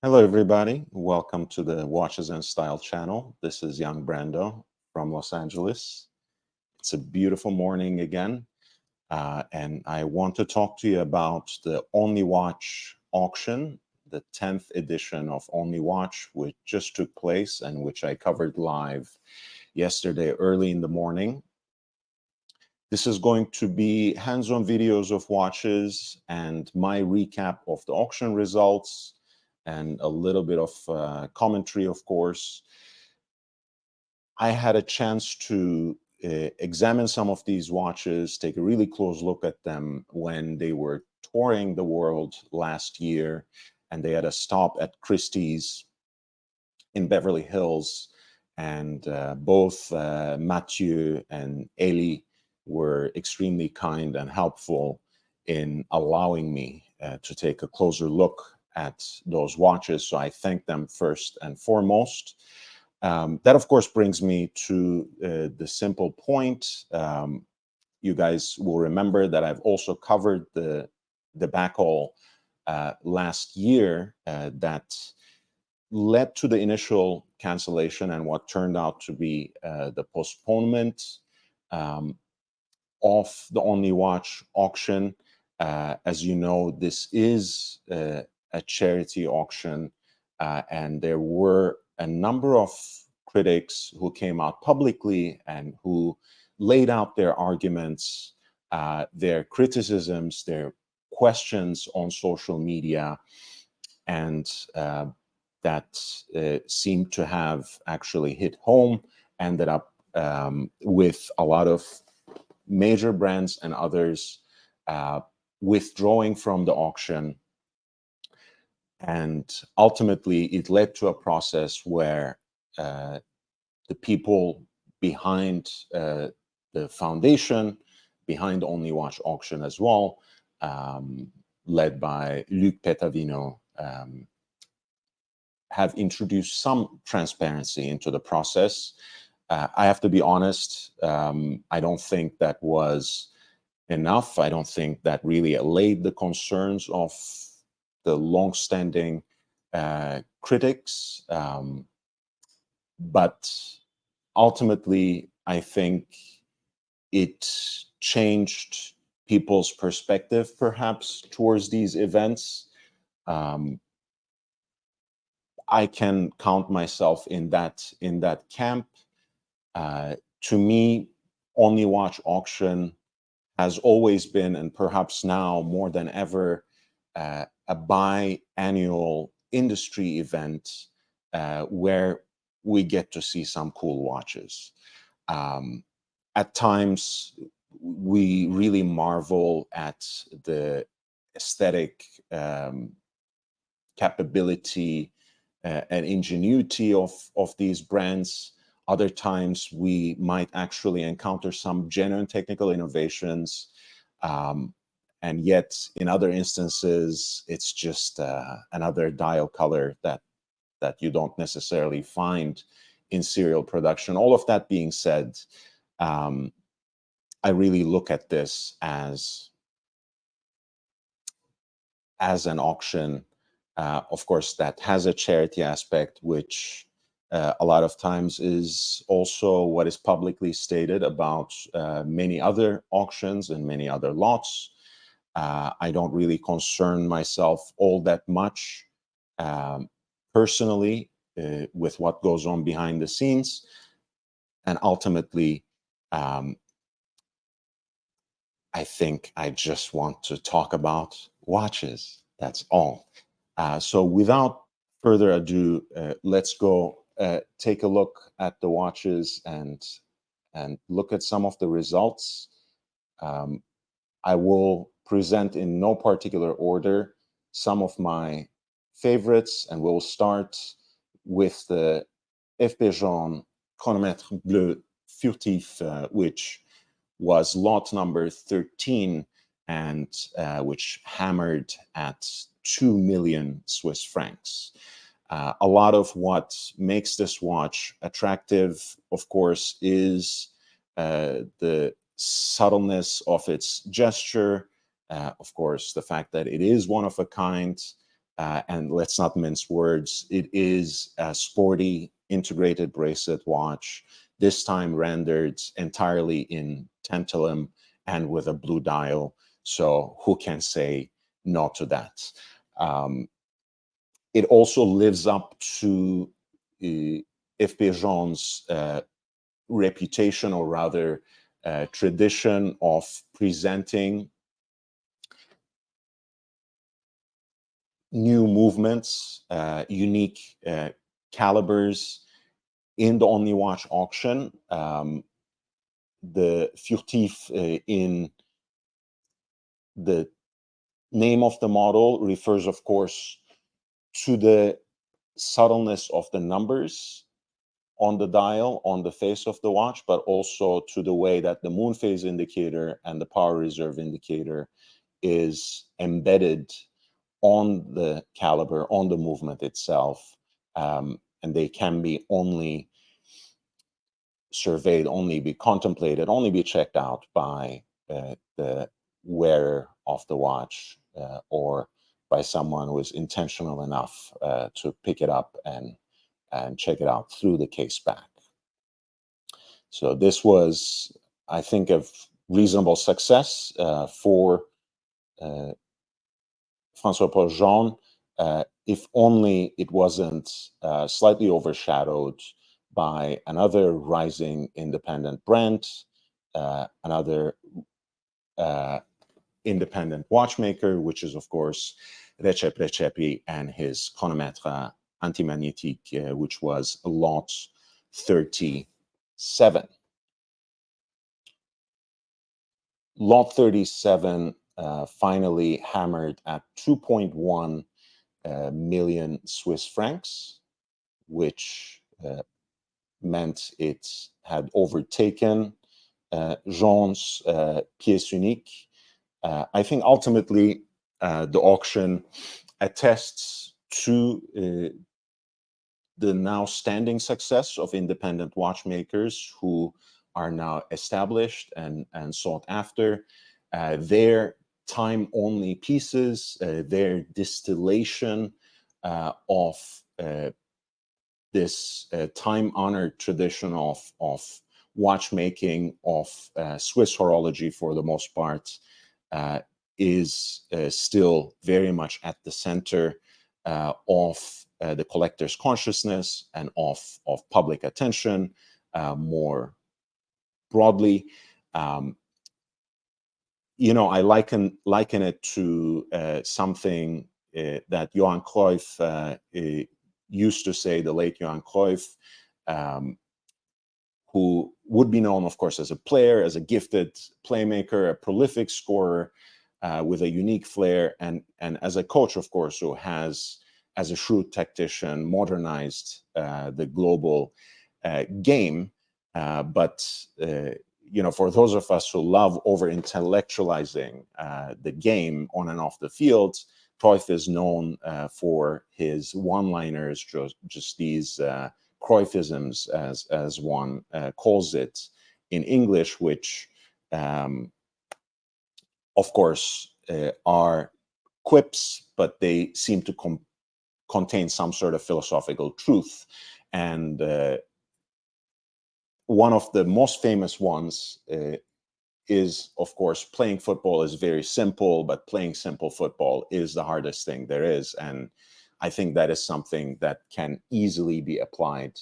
Hello, everybody. Welcome to the Watches and Style channel. This is young Brando from Los Angeles. It's a beautiful morning again, and I want to talk to you about the Only Watch auction, the 10th edition of Only Watch, which just took place and which I covered live yesterday early in the morning. This is going to be hands-on videos of watches and my recap of the auction results and a little bit of commentary, of course. I had a chance to examine some of these watches, take a really close look at them when they were touring the world last year, and they had a stop at Christie's in Beverly Hills, and both Mathieu and Elie were extremely kind and helpful in allowing me to take a closer look at those watches. So I thank them first and foremost. That, of course, brings me to the simple point. You guys will remember that I've also covered the debacle last year that led to the initial cancellation and what turned out to be the postponement of the Only Watch auction. As you know, this is a charity auction, and there were a number of critics who came out publicly and who laid out their arguments, their criticisms, their questions on social media, and that seemed to have actually hit home, ended up with a lot of major brands and others withdrawing from the auction. And ultimately, it led to a process where the people behind the foundation, behind Only Watch auction as well, led by Luc Petavino, have introduced some transparency into the process. I have to be honest, I don't think that was enough. I don't think that really allayed the concerns of the longstanding critics. But ultimately, I think it changed people's perspective, perhaps, towards these events. I can count myself in that camp. To me, Only Watch auction has always been, and perhaps now more than ever, a biannual industry event where we get to see some cool watches. At times, we really marvel at the aesthetic capability and ingenuity of these brands. Other times, we might actually encounter some genuine technical innovations. And yet, in other instances, it's just another dial color that you don't necessarily find in serial production. All of that being said, I really look at this as an auction, of course, that has a charity aspect, which a lot of times is also what is publicly stated about many other auctions and many other lots. I don't really concern myself all that much personally with what goes on behind the scenes. And ultimately, I think I just want to talk about watches. That's all. So without further ado, let's go take a look at the watches and look at some of the results. I will present in no particular order some of my favorites, and we'll start with the FP Jaune Chronomètre Bleu Furtif, which was lot number 13 and which hammered at 2 million Swiss francs. A lot of what makes this watch attractive, of course, is the subtleness of its gesture. Of course, the fact that it is one of a kind, and let's not mince words, it is a sporty integrated bracelet watch, this time rendered entirely in tantalum and with a blue dial. So who can say no to that? It also lives up to FP John's reputation, or rather tradition, of presenting new movements, unique calibers in the Only Watch auction. The furtif in the name of the model refers, of course, to the subtleness of the numbers on the dial, on the face of the watch, but also to the way that the moon phase indicator and the power reserve indicator is embedded on the caliber, on the movement itself. And they can be only surveyed, only be contemplated, only be checked out by the wearer of the watch, or by someone who is intentional enough to pick it up and check it out through the case back. So this was, I think, a reasonable success for François-Paul Jean, if only it wasn't slightly overshadowed by another rising independent brand, another independent watchmaker, which is, of course, Recep Recepi and his chronometre antimagnétique, which was lot 37. Lot 37 finally hammered at 2.1 million Swiss francs, which meant it had overtaken Jean's pièce unique. I think ultimately the auction attests to the now standing success of independent watchmakers who are now established and sought after. Their time-only pieces, their distillation of this time-honored tradition of watchmaking, of Swiss horology for the most part, is still very much at the center of the collector's consciousness and of public attention more broadly. I liken it to something that Johann Cruyff used to say, the late Johann Cruyff, who would be known, of course, as a player, as a gifted playmaker, a prolific scorer with a unique flair, and as a coach, of course, who has, as a shrewd tactician, modernized the global game. But for those of us who love over-intellectualizing the game on and off the field, Cruyff is known for his one-liners, just these Cruyffisms, as one calls it in English, which, of course, are quips, but they seem to contain some sort of philosophical truth. And one of the most famous ones is, of course, playing football is very simple, but playing simple football is the hardest thing there is. And I think that is something that can easily be applied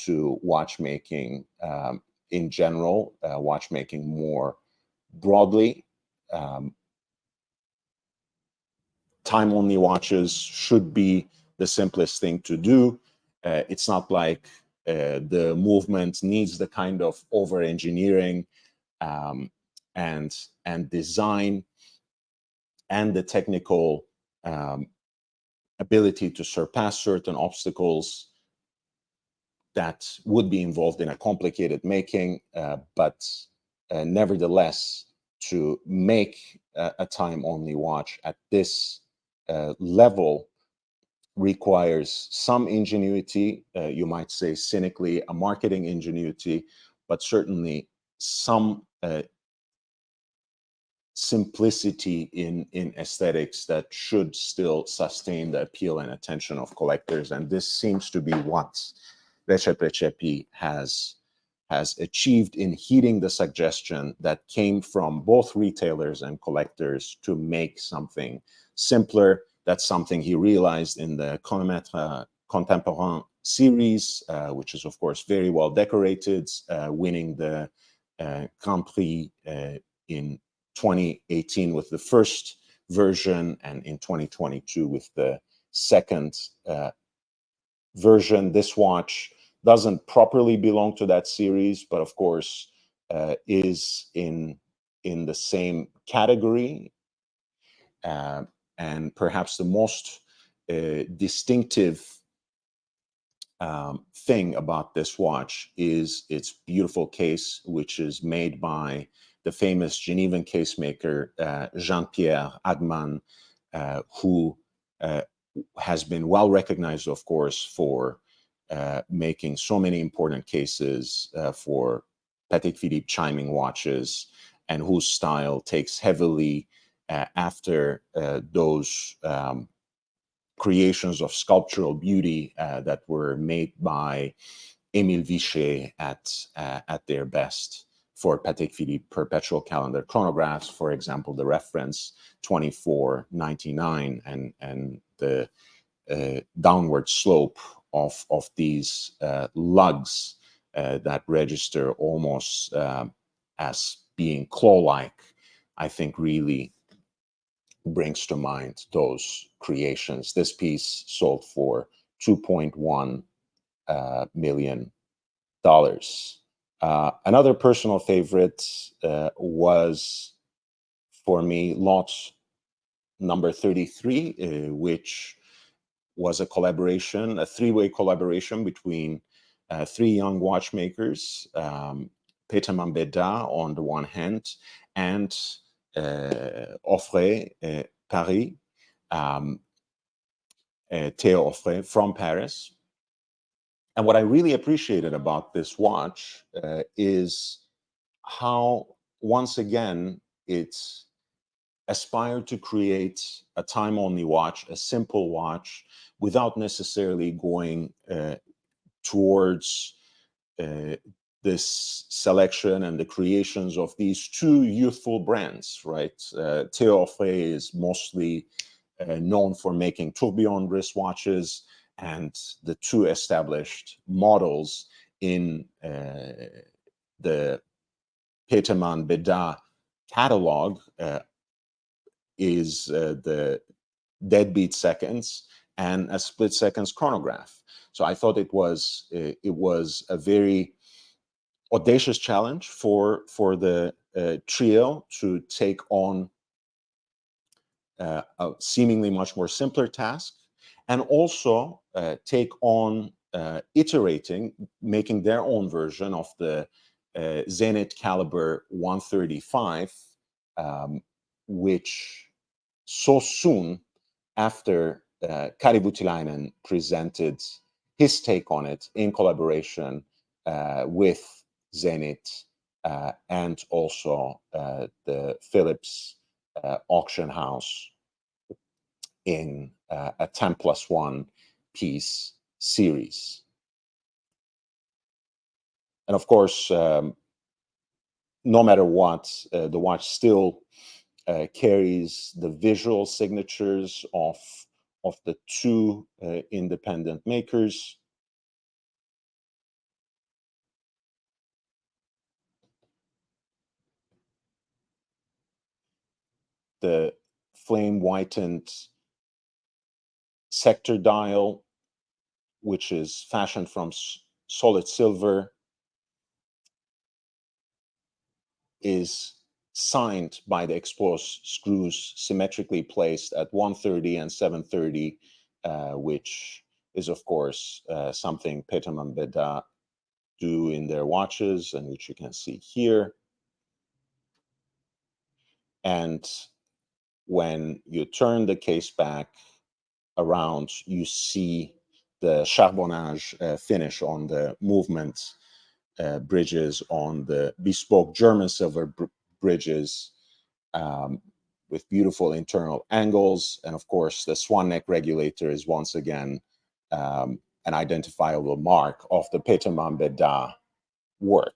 to watchmaking in general, watchmaking more broadly. Time-only watches should be the simplest thing to do. It's not like the movement needs the kind of over-engineering and design and the technical ability to surpass certain obstacles that would be involved in a complicated making, but nevertheless, to make a time-only watch at this level requires some ingenuity, you might say cynically, a marketing ingenuity, but certainly some simplicity in aesthetics that should still sustain the appeal and attention of collectors. And this seems to be what Recep Recepi has achieved in heeding the suggestion that came from both retailers and collectors to make something simpler. That's something he realized in the Chronomètre Contemporain series, which is, of course, very well decorated, winning the Grand Prix in 2018 with the first version, and in 2022 with the second version. This watch doesn't properly belong to that series, but of course is in the same category. And perhaps the most distinctive thing about this watch is its beautiful case, which is made by the famous Genevan case maker Jean-Pierre Agman, who has been well recognized, of course, for making so many important cases for Patek Philippe chiming watches, and whose style takes heavily after those creations of sculptural beauty that were made by Émile Vichet at their best for Patek Philippe perpetual calendar chronographs, for example, the reference 2499 and the downward slope of these lugs that register almost as being claw-like, I think really brings to mind those creations. This piece sold for $2.1 million. Another personal favorite was, for me, lot number 33, which was a collaboration, a three-way collaboration between three young watchmakers, Peterman Beda on the one hand, and Offray Paris, Theo Offray from Paris. And what I really appreciated about this watch is how, once again, it's aspired to create a time-only watch, a simple watch, without necessarily going towards this selection and the creations of these two youthful brands, right? Theo Offray is mostly known for making tourbillon wristwatches, and the two established models in the Peterman Beda catalog is the deadbeat seconds and a split seconds chronograph. So I thought it was a very audacious challenge for the trio to take on a seemingly much more simpler task, and also take on iterating, making their own version of the Zenith caliber 135, which so soon after Kari Voutilainen presented his take on it in collaboration with Zenith and also the Philips auction house in a 10+1 piece series. And of course, no matter what, the watch still carries the visual signatures of the two independent makers. The flame whitened sector dial, which is fashioned from solid silver, is signed by the exposed screws symmetrically placed at 130 and 730, which is, of course, something Peterman Beda do in their watches, and which you can see here. And when you turn the case back around, you see the charbonnage finish on the movement bridges, on the bespoke German silver bridges, um, with beautiful internal angles. And of course, the swan neck regulator is once again an identifiable mark of the Petermann-Bedard work.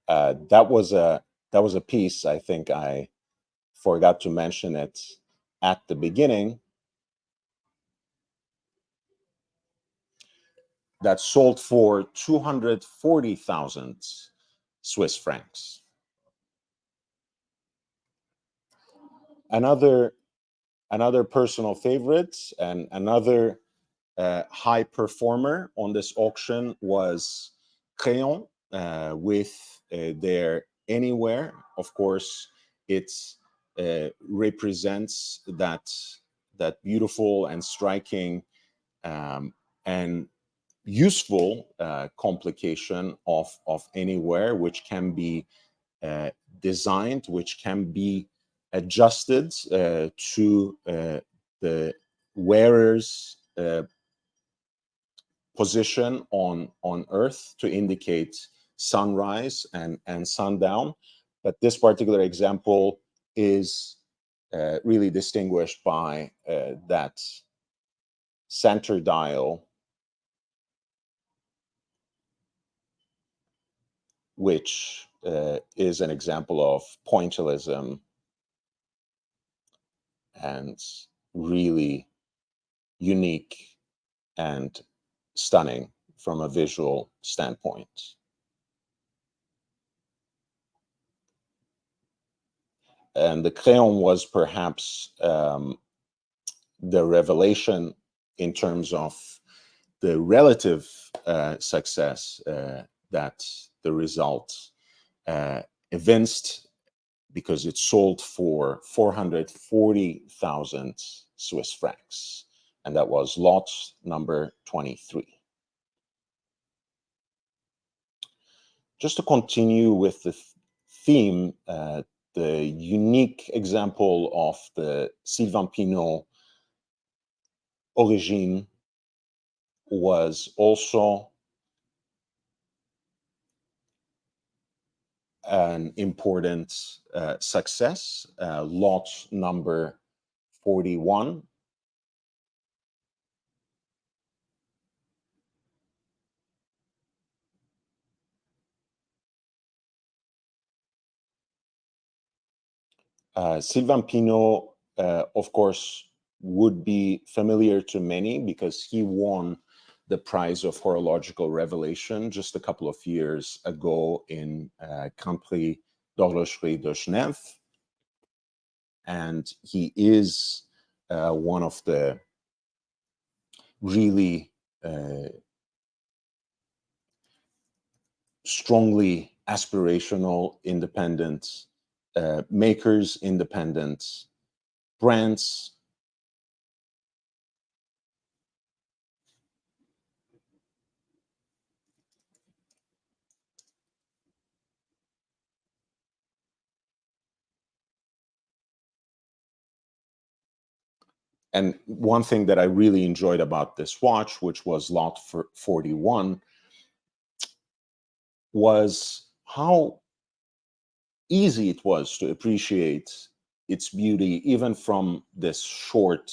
That was a piece, I think I forgot to mention it at the beginning, that sold for 240,000 Swiss francs. Another personal favorite and another high performer on this auction was Crayon with their Anywhere. Of course, it represents that beautiful and striking and useful complication of Anywhere, which can be designed, which can be adjusted to the wearer's position on Earth to indicate sunrise and sundown. But this particular example is really distinguished by that center dial, which is an example of pointillism and really unique and stunning from a visual standpoint. And the Crayon was perhaps the revelation in terms of the relative success that the result evinced, because it sold for 440,000 Swiss francs. And that was lot number 23. Just to continue with the theme, the unique example of the Sylvain Pinault Origine was also an important success. Lot number 41. Sylvain Pinault, of course, would be familiar to many because he won the prize of horological revelation just a couple of years ago in Grand Prix d'Horlogerie de Genève. And he is one of the really strongly aspirational, independent makers, independent brands. And one thing that I really enjoyed about this watch, which was lot 41, was how easy it was to appreciate its beauty, even from this short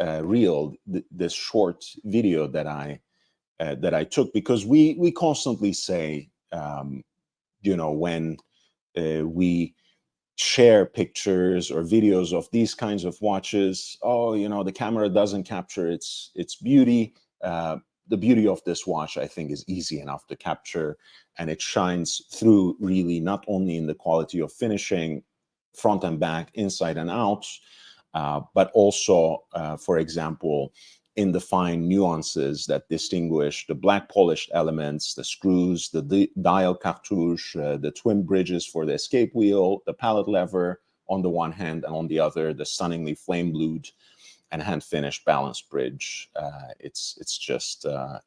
reel, this short video that I took, because we constantly say, when we share pictures or videos of these kinds of watches, the camera doesn't capture its beauty. The beauty of this watch, I think, is easy enough to capture, and it shines through really not only in the quality of finishing, front and back, inside and out, but also, for example, in the fine nuances that distinguish the black polished elements, the screws, the dial cartouche, the twin bridges for the escape wheel, the pallet lever on the one hand, and on the other, the stunningly flame blued and hand finished balance bridge. It's just a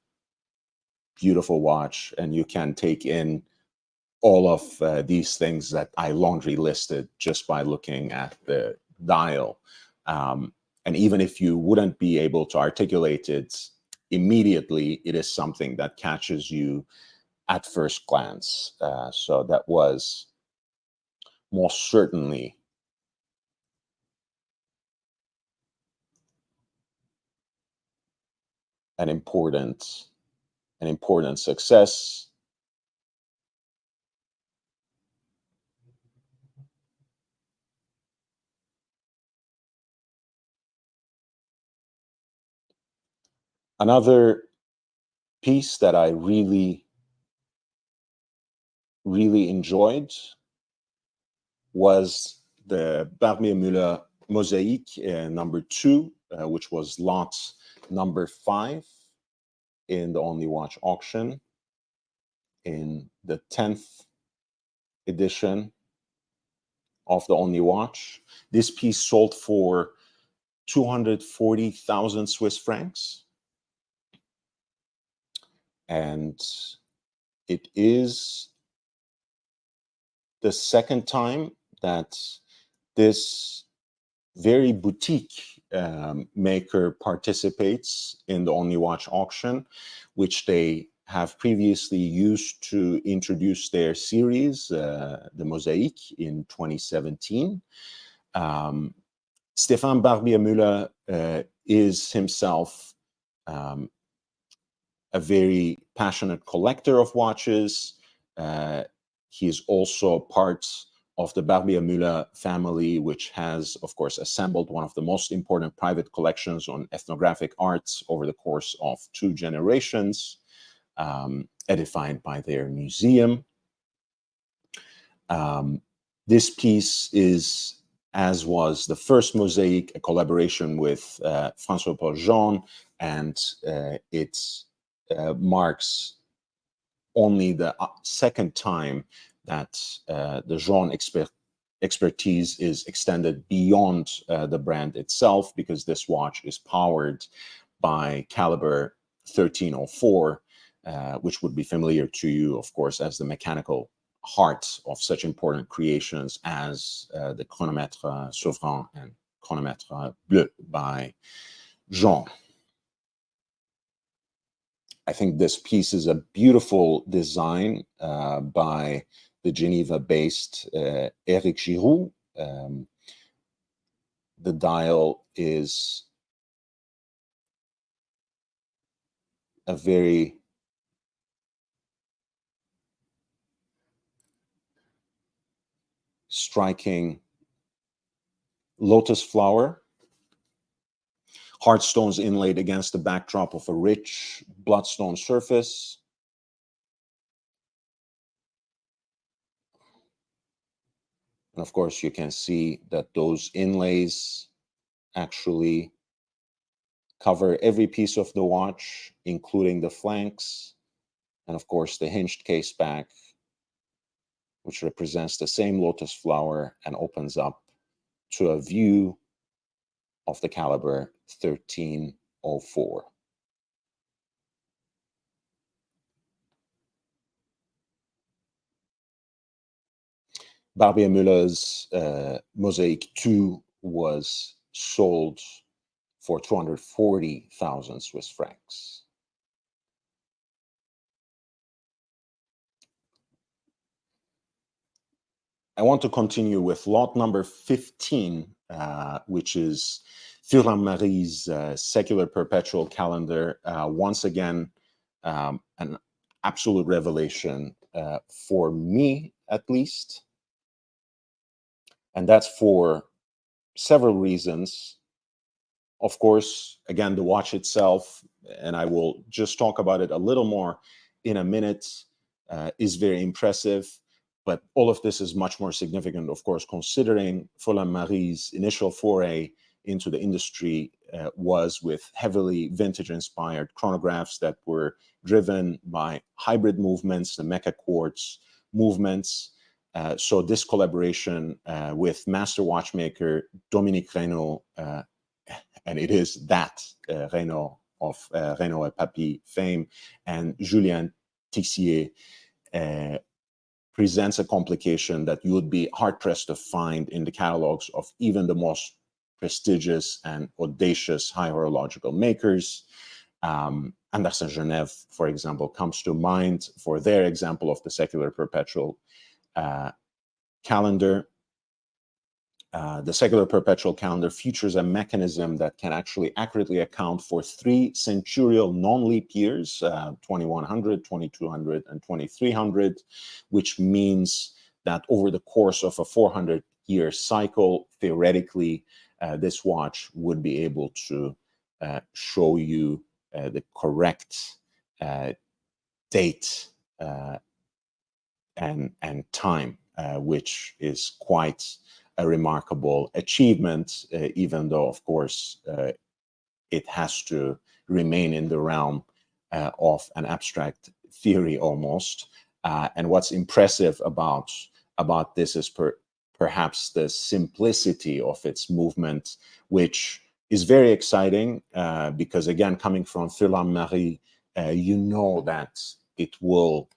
beautiful watch, and you can take in all of these things that I laundry listed just by looking at the dial. And even if you wouldn't be able to articulate it immediately, it is something that catches you at first glance. So that was most certainly an important success. Another piece that I really enjoyed was the Barbier Müller Mosaic number 2, which was lot number 5 in the Only Watch auction in the 10th edition of the Only Watch. This piece sold for 240,000 Swiss francs. And it is the second time that this very boutique maker participates in the Only Watch auction, which they have previously used to introduce their series, the Mosaic, in 2017. Stéphane Barbier-Müller is himself a very passionate collector of watches. He is also part of the Barbier-Müller family, which has, of course, assembled one of the most important private collections on ethnographic arts over the course of 2 generations, edified by their museum. This piece is, as was the first Mosaic, a collaboration with François Paul Jean, and it marks only the second time that the Jean expertise is extended beyond the brand itself, because this watch is powered by caliber 1304, which would be familiar to you, of course, as the mechanical heart of such important creations as the chronomètre Souverain and chronomètre Bleu by Jean. I think this piece is a beautiful design by the Geneva-based Eric Giroux. The dial is a very striking lotus flower, heartstones inlaid against the backdrop of a rich bloodstone surface. And of course, you can see that those inlays actually cover every piece of the watch, including the flanks, and of course the hinged case back, which represents the same lotus flower and opens up to a view of the caliber 1304. Barbier-Müller's Mosaic 2 was sold for 240,000 Swiss francs. I want to continue with lot number 15, which is Furlan-Marie's secular perpetual calendar. Once again, an absolute revelation for me, at least. And that's for several reasons. Of course, again, the watch itself, and I will just talk about it a little more in a minute, is very impressive. But all of this is much more significant, of course, considering Furlan-Marie's initial foray into the industry was with heavily vintage-inspired chronographs that were driven by hybrid movements, the mecha quartz movements. So this collaboration with master watchmaker Dominique Reynaud, and it is that Reynaud of Reynaud et Papy fame, and Julien Tixier, presents a complication that you would be hard-pressed to find in the catalogs of even the most prestigious and audacious high horological makers. Anderson Genève, for example, comes to mind for their example of the secular perpetual calendar. The secular perpetual calendar features a mechanism that can actually accurately account for 3 centurial non-leap years, 2100, 2200, and 2300, which means that over the course of a 400-year cycle, theoretically, this watch would be able to show you the correct date and time, which is quite a remarkable achievement, even though, of course, it has to remain in the realm of an abstract theory almost. And what's impressive about this is perhaps the simplicity of its movement, which is very exciting because, again, coming from Furlan-Marie, you know that it will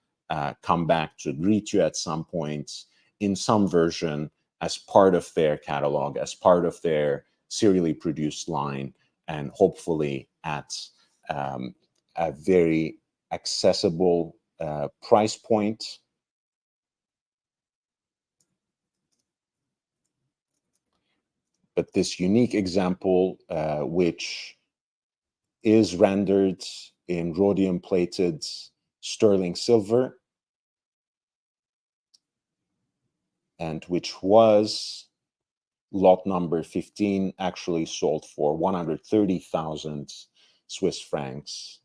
come back to greet you at some point in some version as part of their catalog, as part of their serially produced line, and hopefully at a very accessible price point. But this unique example, which is rendered in rhodium-plated sterling silver, and which was lot number 15, actually sold for 130,000 Swiss francs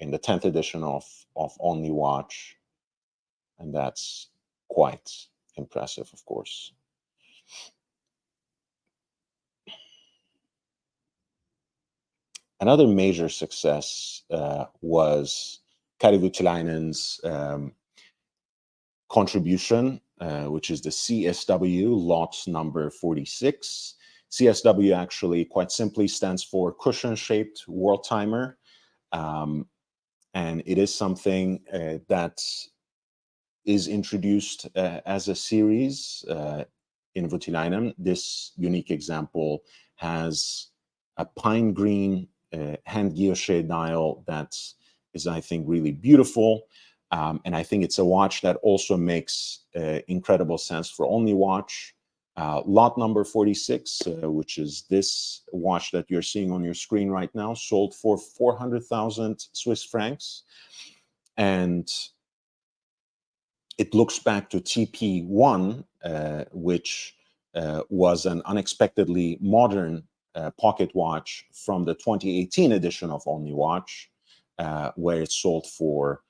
in the 10th edition of Only Watch. And that's quite impressive, of course. Another major success was Kari Voutilainen's contribution, which is the CSW lot number 46. CSW actually quite simply stands for cushion-shaped world timer. And it is something that is introduced as a series in Voutilainen. This unique example has a pine green hand guilloche dial that is, I think, really beautiful. And I think it's a watch that also makes incredible sense for Only Watch. Lot number 46, which is this watch that you're seeing on your screen right now, sold for 400,000 Swiss francs. And it looks back to TP1, which was an unexpectedly modern pocket watch from the 2018 edition of Only Watch, where it sold for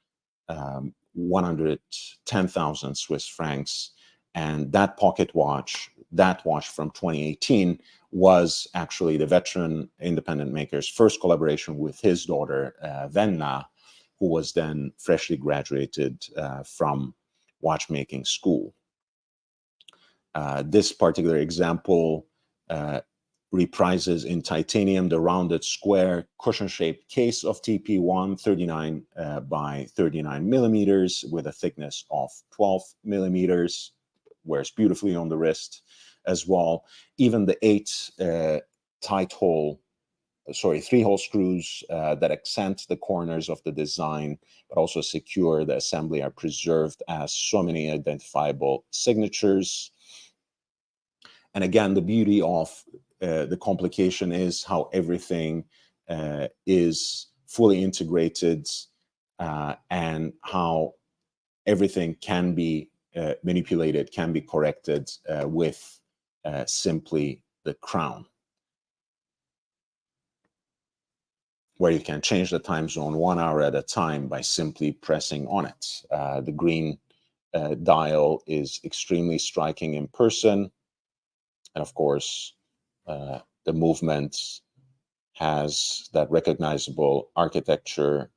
110,000 Swiss francs. And that pocket watch, that watch from 2018, was actually the veteran independent maker's first collaboration with his daughter, Venna, who was then freshly graduated from watchmaking school. This particular example reprises in titanium the rounded square cushion-shaped case of TP1, 39 by 39 millimeters with a thickness of 12 millimeters, wears beautifully on the wrist as well. Even the 8 3-hole screws that accent the corners of the design, but also secure the assembly, are preserved as so many identifiable signatures. And again, the beauty of the complication is how everything is fully integrated and how everything can be manipulated, can be corrected with simply the crown, where you can change the time zone 1 hour at a time by simply pressing on it. The green dial is extremely striking in person. And of course, the movement has that recognizable architecture,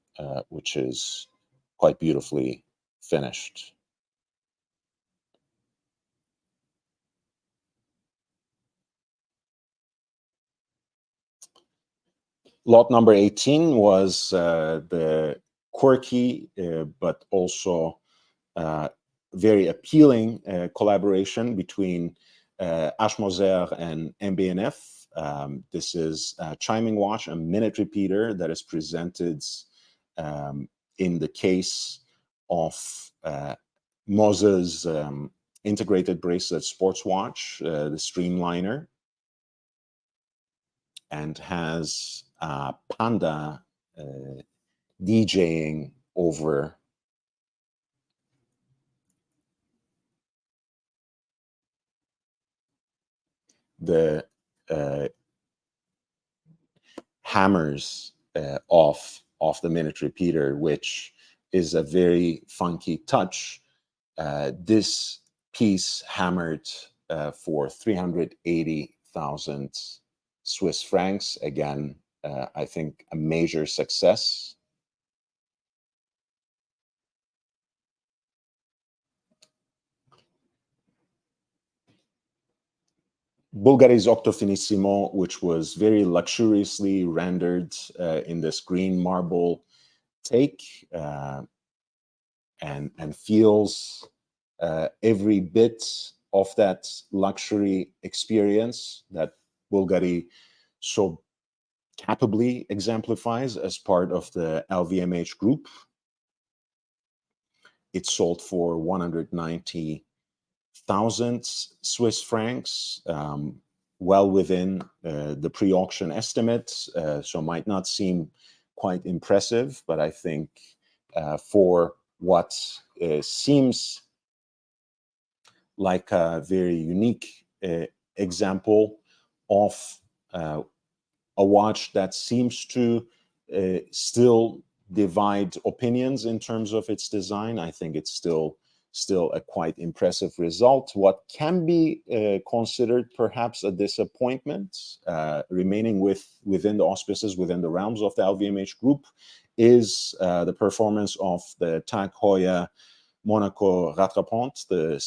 which is quite beautifully finished. Lot number 18 was the quirky, but also very appealing collaboration between H. Moser and MBNF. This is a chiming watch, a minute repeater that is presented in the case of Moser's integrated bracelet sports watch, the Streamliner, and has Panda DJing over the hammers of the minute repeater, which is a very funky touch. This piece hammered for 380,000 Swiss francs. Again, I think a major success. Bulgari's Octofinissimo, which was very luxuriously rendered in this green marble take, and feels every bit of that luxury experience that Bulgari so capably exemplifies as part of the LVMH group. It sold for 190,000 Swiss francs, well within the pre-auction estimates, so might not seem quite impressive, but I think for what seems like a very unique example of a watch that seems to still divide opinions in terms of its design. I think it's still a quite impressive result. What can be considered perhaps a disappointment, remaining within the auspices, within the realms of the LVMH group, is the performance of the Tag Heuer Monaco Rattrapante. The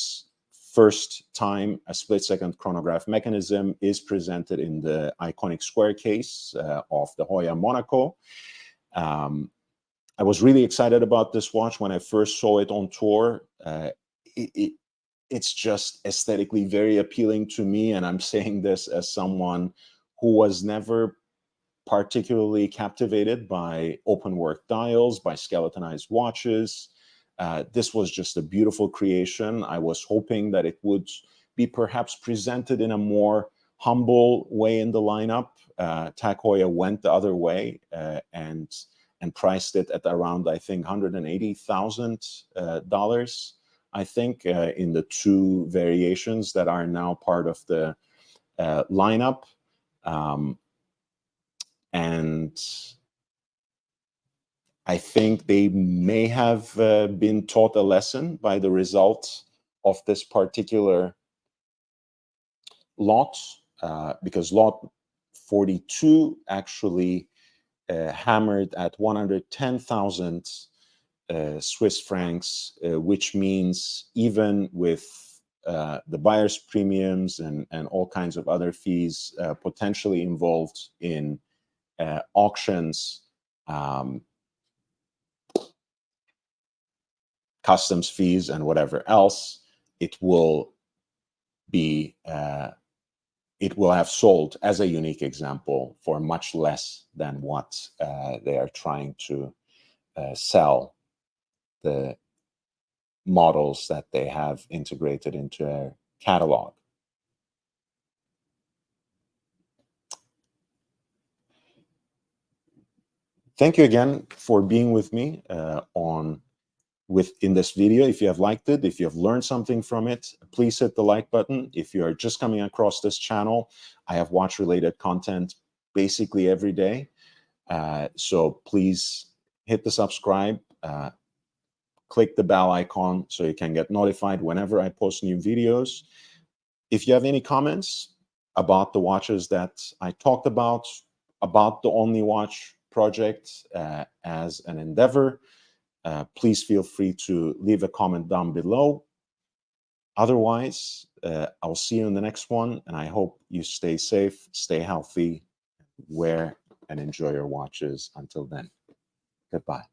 first time a split-second chronograph mechanism is presented in the iconic square case of the Heuer Monaco. I was really excited about this watch when I first saw it on tour. It's just aesthetically very appealing to me, and I'm saying this as someone who was never particularly captivated by open work dials, by skeletonized watches. This was just a beautiful creation. I was hoping that it would be perhaps presented in a more humble way in the lineup. Tag Heuer went the other way and priced it at around, I think, $180,000. I think in the two variations that are now part of the lineup. And I think they may have been taught a lesson by the result of this particular lot, because lot 42 actually hammered at 110,000 Swiss francs, which means even with the buyer's premiums and all kinds of other fees potentially involved in auctions, customs fees, and whatever else, it will be it will have sold as a unique example for much less than what they are trying to sell the models that they have integrated into their catalog. Thank you again for being with me in this video. If you have liked it, if you have learned something from it, please hit the like button. If you are just coming across this channel, I have watch-related content basically every day. So please hit the subscribe, click the bell icon so you can get notified whenever I post new videos. If you have any comments about the watches that I talked about the Only Watch project as an endeavor, please feel free to leave a comment down below. Otherwise, I'll see you in the next one, and I hope you stay safe, stay healthy, wear and enjoy your watches. Until then, goodbye.